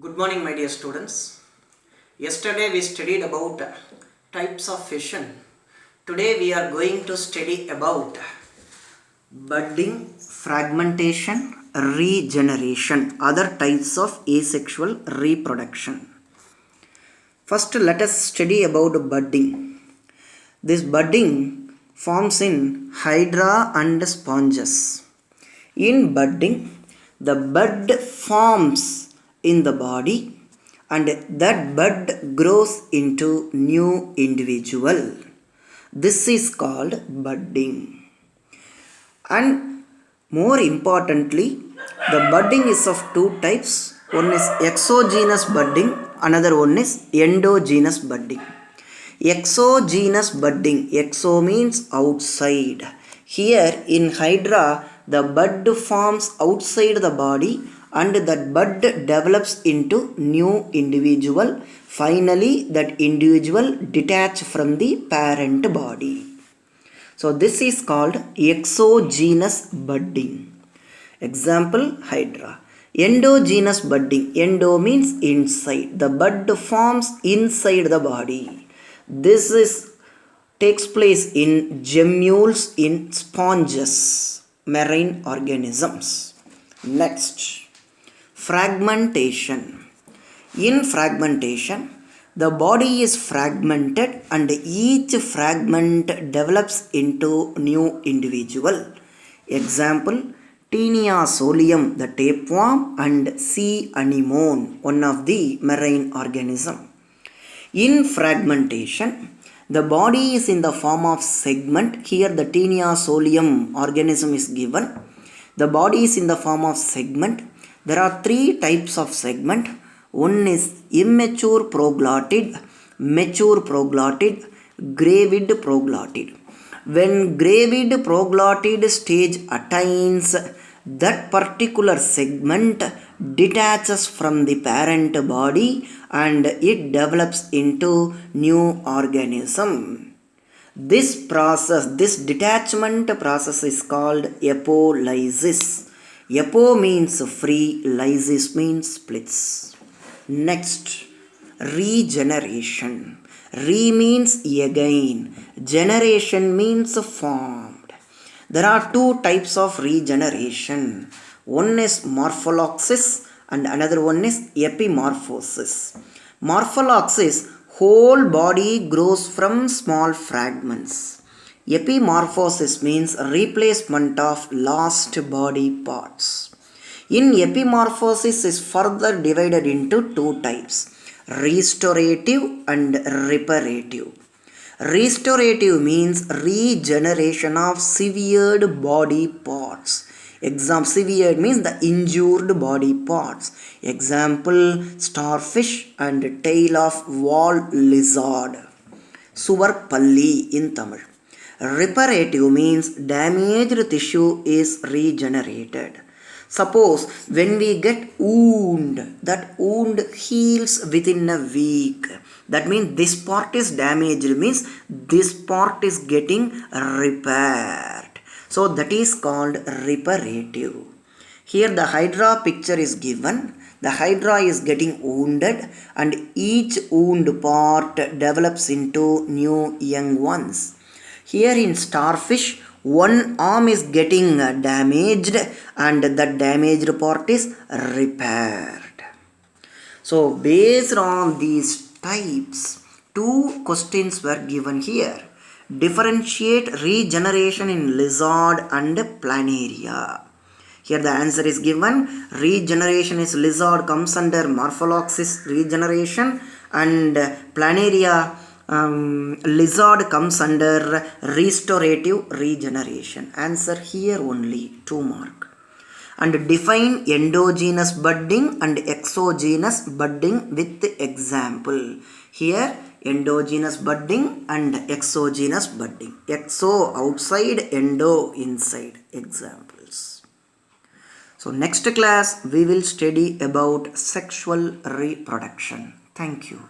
Good morning, my dear students. Yesterday we studied about types of fission. Today we are going to study about budding, fragmentation, regeneration, other types of asexual reproduction. First, let us study about budding. This budding forms in hydra and sponges. In budding, the bud forms in the body and that bud grows into new individual. This is called budding. And more importantly, the budding is of two types. One is exogenous budding, another one is endogenous budding. Exogenous budding, exo means outside. Here in hydra, the bud forms outside the body and that bud develops into new individual. Finally, that individual detach from the parent body. So this is called exogenous budding. Example, hydra. Endogenous budding. Endo means inside. The bud forms inside the body. This takes place in gemmules in sponges, marine organisms. Next, fragmentation. In fragmentation, the body is fragmented and each fragment develops into new individual. Example, Taenia solium, the tapeworm, and sea anemone, one of the marine organism. In fragmentation, the body is in the form of segment. Here the Taenia solium organism is given. The body is in the form of segment. There are three types of segment. One is immature proglottid, mature proglottid, gravid proglottid. When gravid proglottid stage attains, that particular segment detaches from the parent body and it develops into new organism. This process, this detachment process is called apolysis. Apo means free, lysis means splits. Next, regeneration. Re means again, generation means formed. There are two types of regeneration. One is morpholysis and another one is epimorphosis. Morpholysis, whole body grows from small fragments. Epimorphosis means replacement of lost body parts. In epimorphosis is further divided into two types, restorative and reparative. Restorative means regeneration of severed body parts. Severed means the injured body parts. Example, starfish and tail of wall lizard. Suvarpalli in Tamil. Reparative means damaged tissue is regenerated. Suppose when we get wound, that wound heals within a week. That means this part is damaged, means this part is getting repaired. So that is called reparative. Here the hydra picture is given. The hydra is getting wounded and each wound part develops into new young ones. Here in starfish, one arm is getting damaged and that damaged part is repaired. So based on these types, two questions were given here. Differentiate regeneration in lizard and planaria. Here the answer is given. Regeneration is lizard comes under morpholysis regeneration and planaria lizard comes under restorative regeneration. Answer here only, 2 mark. And define endogenous budding and exogenous budding with example. Here endogenous budding and exogenous budding. Exo outside, endo inside. Examples. So next class we will study about sexual reproduction. Thank you.